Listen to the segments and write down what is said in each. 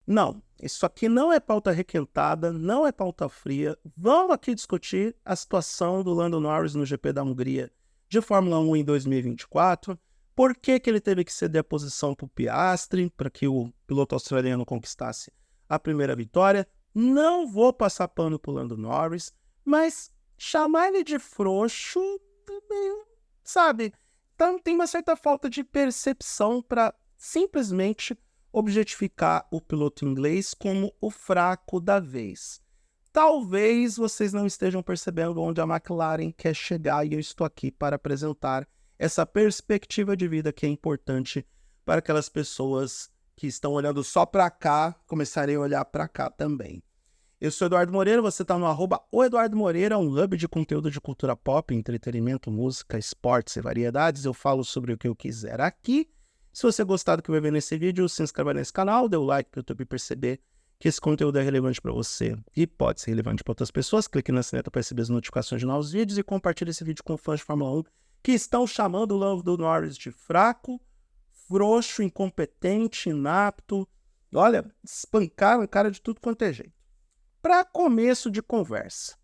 Não, isso aqui não é pauta requentada, não é pauta fria. Vamos aqui discutir a situação do Lando Norris no GP da Hungria de Fórmula 1 em 2024. Por que que ele teve que ceder a posição para o Piastri, para que o piloto australiano conquistasse a primeira vitória? Não vou passar pano para o Lando Norris, mas chamar ele de frouxo, sabe? Então, tem uma certa falta de percepção para simplesmente objetificar o piloto inglês como o fraco da vez. Talvez vocês não estejam percebendo onde a McLaren quer chegar e eu estou aqui para apresentar essa perspectiva de vida que é importante para aquelas pessoas que estão olhando só para cá começarem a olhar para cá também. Eu sou Eduardo Moreira, você está no @o Eduardo Moreira, um hub de conteúdo de cultura pop, entretenimento, música, esportes e variedades. Eu falo sobre o que eu quiser aqui. Se você gostar do que vai ver nesse vídeo, se inscreva nesse canal, dê o like para o YouTube perceber que esse conteúdo é relevante para você e pode ser relevante para outras pessoas. Clique na sineta para receber as notificações de novos vídeos e compartilhe esse vídeo com fãs de Fórmula 1 que estão chamando o Lando Norris de fraco, frouxo, incompetente, inapto. Olha, espancaram a cara de tudo quanto é jeito. Para começo de conversa,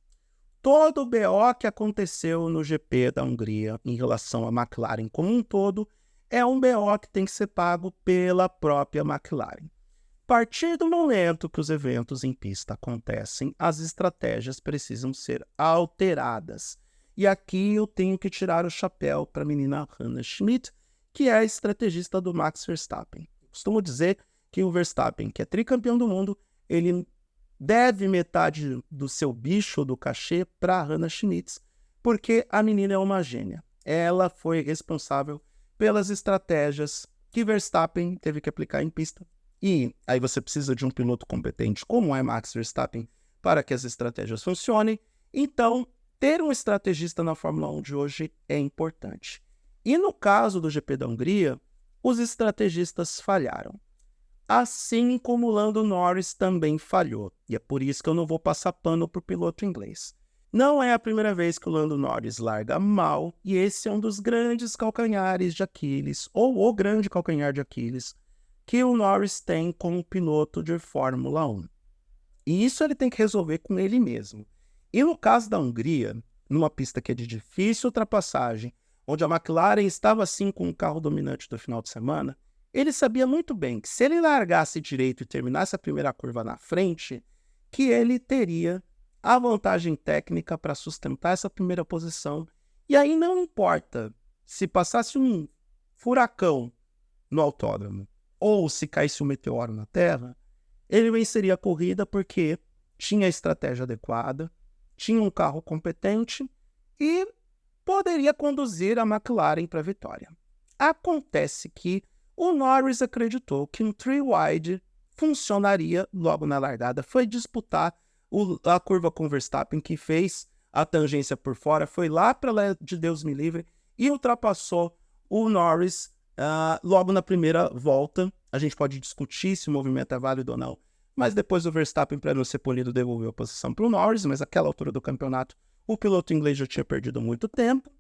todo o BO que aconteceu no GP da Hungria em relação à McLaren como um todo é um BO que tem que ser pago pela própria McLaren. A partir do momento que os eventos em pista acontecem, as estratégias precisam ser alteradas. E aqui eu tenho que tirar o chapéu para a menina Hannah Schmidt, que é a estrategista do Max Verstappen. Costumo dizer que o Verstappen, que é tricampeão do mundo, ele deve metade do seu bicho, do cachê, para Hannah Schmitz, porque a menina é uma gênia. Ela foi responsável pelas estratégias que Verstappen teve que aplicar em pista. E aí você precisa de um piloto competente como é Max Verstappen para que as estratégias funcionem. Então, ter um estrategista na Fórmula 1 de hoje é importante. E no caso do GP da Hungria, os estrategistas falharam. Assim como Lando Norris também falhou. E é por isso que eu não vou passar pano para o piloto inglês. Não é a primeira vez que o Lando Norris larga mal, e esse é um dos grandes calcanhares de Aquiles, ou o grande calcanhar de Aquiles, que o Norris tem como piloto de Fórmula 1. E isso ele tem que resolver com ele mesmo. E no caso da Hungria, numa pista que é de difícil ultrapassagem, onde a McLaren estava assim com um carro dominante do final de semana, ele sabia muito bem que se ele largasse direito e terminasse a primeira curva na frente, que ele teria a vantagem técnica para sustentar essa primeira posição. E aí não importa se passasse um furacão no autódromo ou se caísse um meteoro na Terra, ele venceria a corrida porque tinha a estratégia adequada, tinha um carro competente e poderia conduzir a McLaren para a vitória. Acontece que o Norris acreditou que um three-wide funcionaria logo na largada. Foi disputar a curva com o Verstappen, que fez a tangência por fora, foi lá para lá de Deus me livre e ultrapassou o Norris logo na primeira volta. A gente pode discutir se o movimento é válido ou não, mas depois o Verstappen, para não ser punido, devolveu a posição para o Norris, mas naquela altura do campeonato o piloto inglês já tinha perdido muito tempo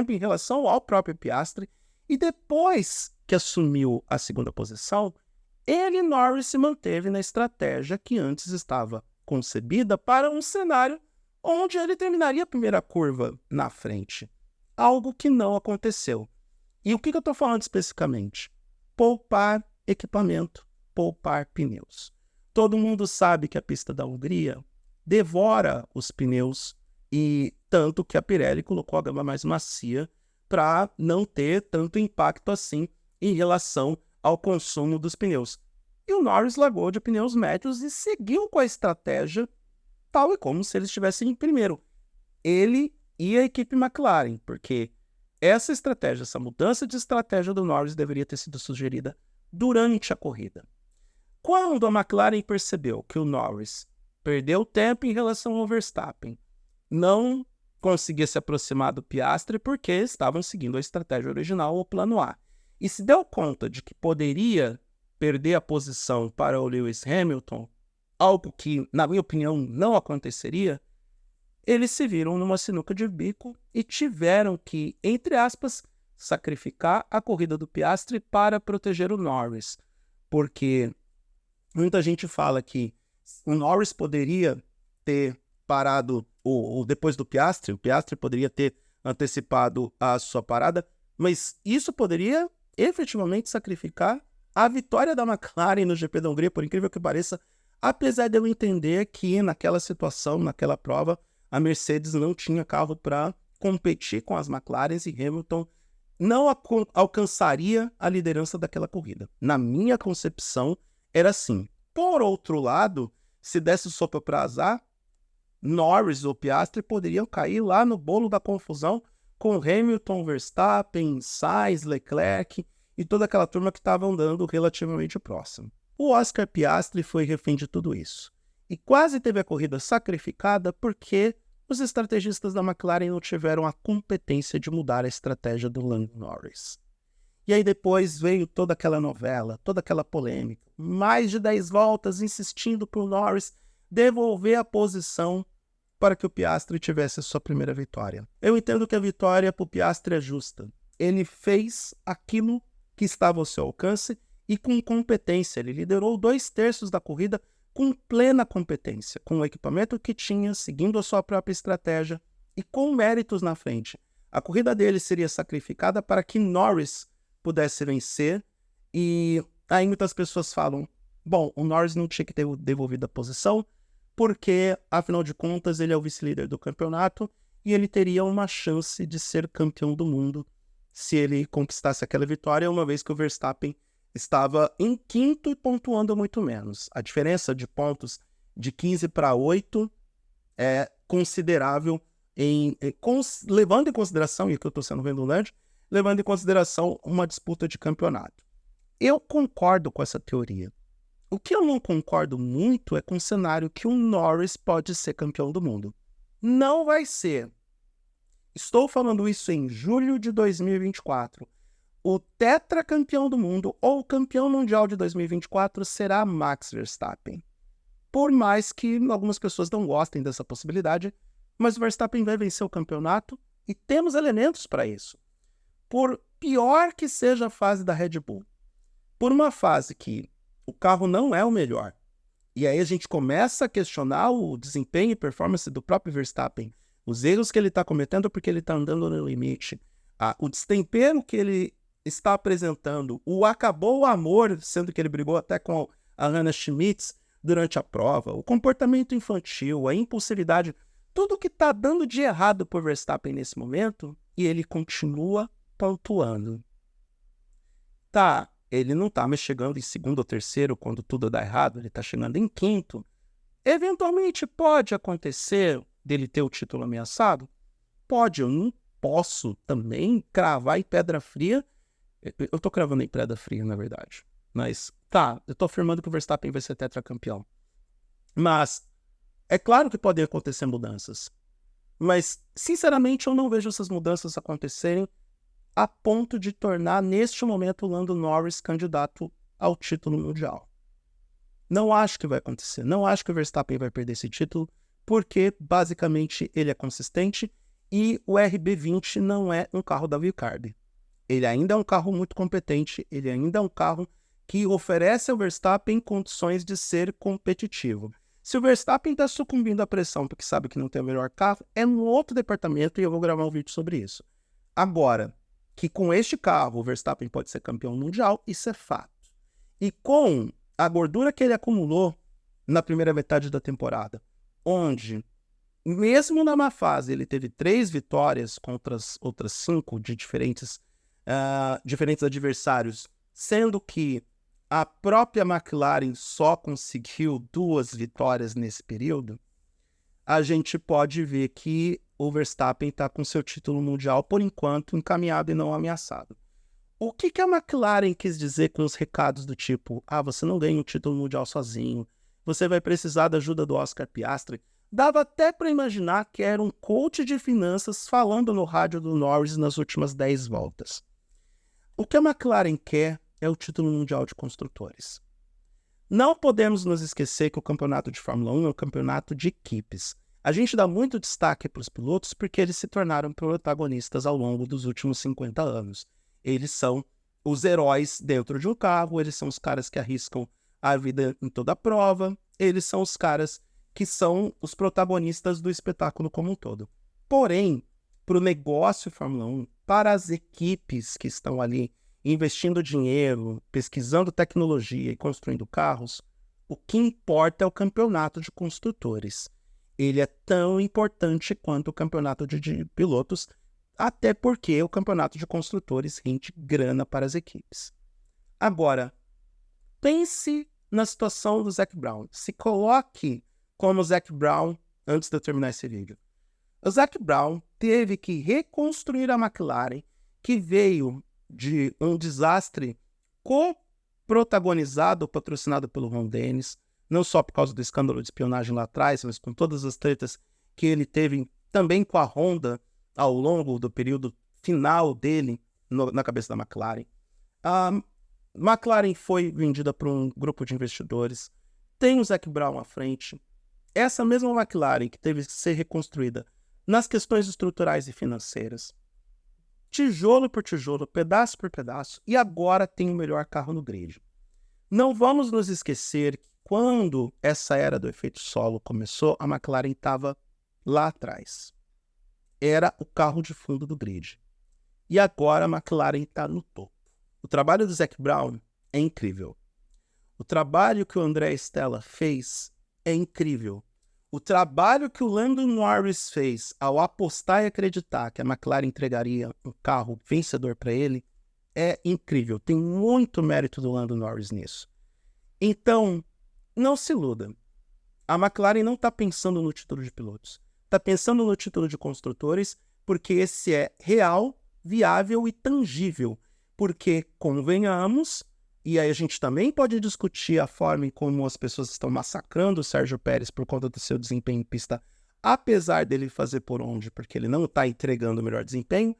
em relação ao próprio Piastri, e depois que assumiu a segunda posição, ele, Norris, se manteve na estratégia que antes estava concebida para um cenário onde ele terminaria a primeira curva na frente, algo que não aconteceu. E o que eu estou falando especificamente? Poupar equipamento, poupar pneus. Todo mundo sabe que a pista da Hungria devora os pneus, e tanto que a Pirelli colocou a gama mais macia para não ter tanto impacto assim em relação ao consumo dos pneus. E o Norris largou de pneus médios e seguiu com a estratégia tal e como se ele estivesse em primeiro. Ele e a equipe McLaren, porque essa estratégia, essa mudança de estratégia do Norris deveria ter sido sugerida durante a corrida. Quando a McLaren percebeu que o Norris perdeu tempo em relação ao Verstappen, não conseguia se aproximar do Piastri porque estavam seguindo a estratégia original, o plano A, e se deu conta de que poderia perder a posição para o Lewis Hamilton, algo que, na minha opinião, não aconteceria, eles se viram numa sinuca de bico e tiveram que, entre aspas, sacrificar a corrida do Piastri para proteger o Norris, porque Muita gente fala que o Norris poderia ter parado depois do Piastri, o Piastri poderia ter antecipado a sua parada, mas isso poderia efetivamente sacrificar a vitória da McLaren no GP da Hungria, por incrível que pareça, apesar de eu entender que naquela situação, naquela prova, a Mercedes não tinha carro para competir com as McLarens e Hamilton não alcançaria a liderança daquela corrida. Na minha concepção, era assim. Por outro lado, se desse sopa para azar, Norris ou Piastri poderiam cair lá no bolo da confusão com Hamilton, Verstappen, Sainz, Leclerc e toda aquela turma que estava andando relativamente próximo. O Oscar Piastri foi refém de tudo isso e quase teve a corrida sacrificada porque os estrategistas da McLaren não tiveram a competência de mudar a estratégia do Lando Norris. E aí depois veio toda aquela novela, toda aquela polêmica, mais de 10 voltas insistindo para o Norris devolver a posição para que o Piastri tivesse a sua primeira vitória. Eu entendo que a vitória para o Piastri é justa. Ele fez aquilo que estava ao seu alcance e com competência. Ele liderou 2/3 da corrida com plena competência, com o equipamento que tinha, seguindo a sua própria estratégia e com méritos na frente. A corrida dele seria sacrificada para que Norris pudesse vencer e aí muitas pessoas falam, bom, o Norris não tinha que ter devolvido a posição porque, afinal de contas, ele é o vice-líder do campeonato e ele teria uma chance de ser campeão do mundo se ele conquistasse aquela vitória, uma vez que o Verstappen estava em quinto e pontuando muito menos. A diferença de pontos de 15 para 8 é considerável, levando em consideração, e aqui eu estou sendo redundante, levando em consideração uma disputa de campeonato. Eu concordo com essa teoria. O que eu não concordo muito é com o cenário que o Norris pode ser campeão do mundo. Não vai ser. Estou falando isso em julho de 2024. O tetracampeão do mundo ou campeão mundial de 2024 será Max Verstappen. Por mais que algumas pessoas não gostem dessa possibilidade, mas o Verstappen vai vencer o campeonato e temos elementos para isso. Por pior que seja a fase da Red Bull, por uma fase que o carro não é o melhor, e aí a gente começa a questionar o desempenho e performance do próprio Verstappen, os erros que ele está cometendo porque ele está andando no limite, o destempero que ele está apresentando, o acabou o amor, sendo que ele brigou até com a Hannah Schmitz durante a prova, o comportamento infantil, a impulsividade, tudo que está dando de errado por Verstappen nesse momento, e ele continua pontuando. Tá, ele não está mais chegando em segundo ou terceiro quando tudo dá errado, ele está chegando em quinto. Eventualmente pode acontecer dele ter o título ameaçado? Pode, eu não posso também cravar em pedra fria. Eu tô cravando em pedra fria, na verdade. Mas, tá, eu tô afirmando que o Verstappen vai ser tetracampeão. Mas, é claro que podem acontecer mudanças. Mas, sinceramente, eu não vejo essas mudanças acontecerem a ponto de tornar, neste momento, o Lando Norris candidato ao título mundial. Não acho que vai acontecer. Não acho que o Verstappen vai perder esse título, porque, basicamente, ele é consistente e o RB20 não é um carro da Vilcarbi. Ele ainda é um carro muito competente, ele ainda é um carro que oferece ao Verstappen condições de ser competitivo. Se o Verstappen está sucumbindo à pressão porque sabe que não tem o melhor carro, é um outro departamento e eu vou gravar um vídeo sobre isso. Agora, que com este carro o Verstappen pode ser campeão mundial, isso é fato. E com a gordura que ele acumulou na primeira metade da temporada, onde, mesmo na má fase, ele teve 3 vitórias contra as outras 5 de diferentes adversários, sendo que a própria McLaren só conseguiu 2 vitórias nesse período, a gente pode ver que o Verstappen está com seu título mundial, por enquanto, encaminhado e não ameaçado. O que a McLaren quis dizer com os recados do tipo, você não ganha um título mundial sozinho, você vai precisar da ajuda do Oscar Piastri? Dava até para imaginar que era um coach de finanças falando no rádio do Norris nas últimas 10 voltas. O que a McLaren quer é o título mundial de construtores. Não podemos nos esquecer que o campeonato de Fórmula 1 é um campeonato de equipes. A gente dá muito destaque para os pilotos porque eles se tornaram protagonistas ao longo dos últimos 50 anos. Eles são os heróis dentro de um carro, eles são os caras que arriscam a vida em toda a prova. Eles são os caras que são os protagonistas do espetáculo como um todo. Porém, para o negócio Fórmula 1, para as equipes que estão ali investindo dinheiro, pesquisando tecnologia e construindo carros, o que importa é o campeonato de construtores. Ele é tão importante quanto o campeonato de pilotos, até porque o campeonato de construtores rende grana para as equipes. Agora, pense na situação do Zac Brown. Se coloque como o Zac Brown antes de eu terminar esse vídeo. O Zac Brown teve que reconstruir a McLaren, que veio de um desastre co-protagonizado, patrocinado pelo Ron Dennis, não só por causa do escândalo de espionagem lá atrás, mas com todas as tretas que ele teve também com a Honda ao longo do período final dele na cabeça da McLaren. A McLaren foi vendida por um grupo de investidores, tem o Zac Brown à frente. Essa mesma McLaren que teve que ser reconstruída nas questões estruturais e financeiras, tijolo por tijolo, pedaço por pedaço, e agora tem o melhor carro no grid. Não vamos nos esquecer que quando essa era do efeito solo começou, a McLaren estava lá atrás. Era o carro de fundo do grid. E agora a McLaren está no topo. O trabalho do Zac Brown é incrível. O trabalho que o André Stella fez é incrível. O trabalho que o Lando Norris fez ao apostar e acreditar que a McLaren entregaria um carro vencedor para ele é incrível. Tem muito mérito do Lando Norris nisso. Então, não se iluda. A McLaren não está pensando no título de pilotos. Está pensando no título de construtores, porque esse é real, viável e tangível. Porque, convenhamos, e aí a gente também pode discutir a forma em como as pessoas estão massacrando o Sérgio Pérez por conta do seu desempenho em pista, apesar dele fazer por onde, porque ele não está entregando o melhor desempenho,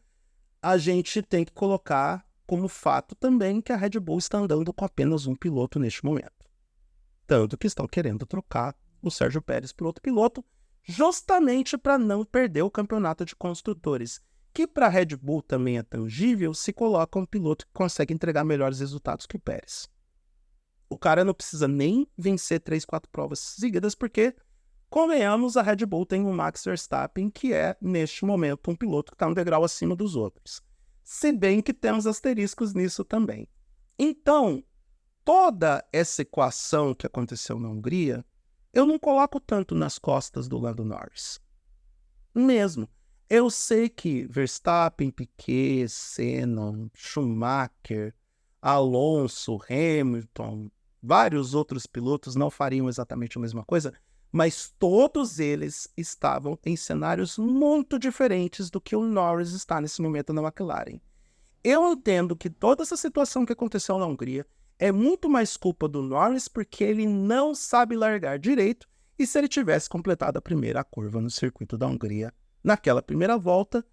a gente tem que colocar como fato também que a Red Bull está andando com apenas um piloto neste momento. Tanto que estão querendo trocar o Sérgio Pérez por outro piloto, justamente para não perder o campeonato de construtores, que para a Red Bull também é tangível se coloca um piloto que consegue entregar melhores resultados que o Pérez. O cara não precisa nem vencer 3, 4 provas seguidas, porque, convenhamos, a Red Bull tem o Max Verstappen, que é, neste momento, um piloto que está um degrau acima dos outros. Se bem que temos asteriscos nisso também. Então, toda essa equação que aconteceu na Hungria, eu não coloco tanto nas costas do Lando Norris. Mesmo. Eu sei que Verstappen, Piquet, Senna, Schumacher, Alonso, Hamilton, vários outros pilotos não fariam exatamente a mesma coisa, mas todos eles estavam em cenários muito diferentes do que o Norris está nesse momento na McLaren. Eu entendo que toda essa situação que aconteceu na Hungria é muito mais culpa do Norris porque ele não sabe largar direito, e se ele tivesse completado a primeira curva no circuito da Hungria, naquela primeira volta,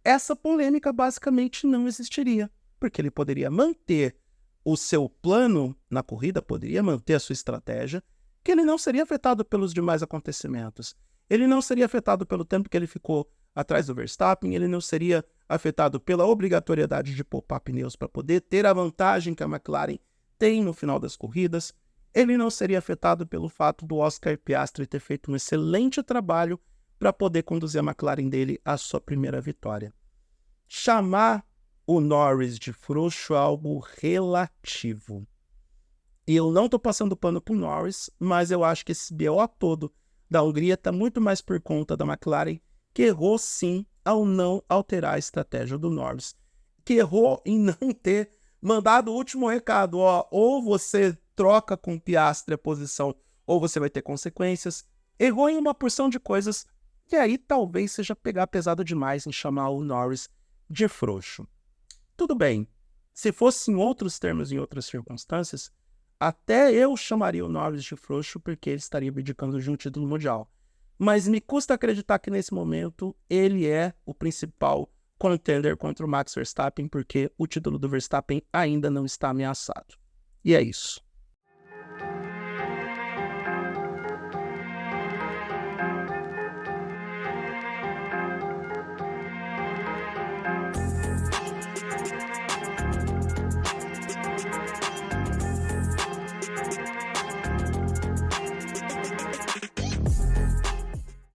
essa polêmica basicamente não existiria, porque ele poderia manter o seu plano na corrida, poderia manter a sua estratégia, que ele não seria afetado pelos demais acontecimentos. Ele não seria afetado pelo tempo que ele ficou atrás do Verstappen, ele não seria afetado pela obrigatoriedade de poupar pneus para poder ter a vantagem que a McLaren tem no final das corridas, ele não seria afetado pelo fato do Oscar Piastri ter feito um excelente trabalho para poder conduzir a McLaren dele à sua primeira vitória. Chamar o Norris de frouxo é algo relativo. E eu não estou passando pano para o Norris, mas eu acho que esse BO todo da Hungria está muito mais por conta da McLaren, que errou sim ao não alterar a estratégia do Norris, que errou em não ter mandado o último recado, ou você troca com o Piastri a posição, ou você vai ter consequências. Errou em uma porção de coisas, e aí talvez seja pegar pesado demais em chamar o Norris de frouxo. Tudo bem, se fosse em outros termos, em outras circunstâncias, até eu chamaria o Norris de frouxo porque ele estaria abdicando de um título mundial. Mas me custa acreditar que nesse momento ele é o principal contender contra o Max Verstappen, porque o título do Verstappen ainda não está ameaçado. E é isso.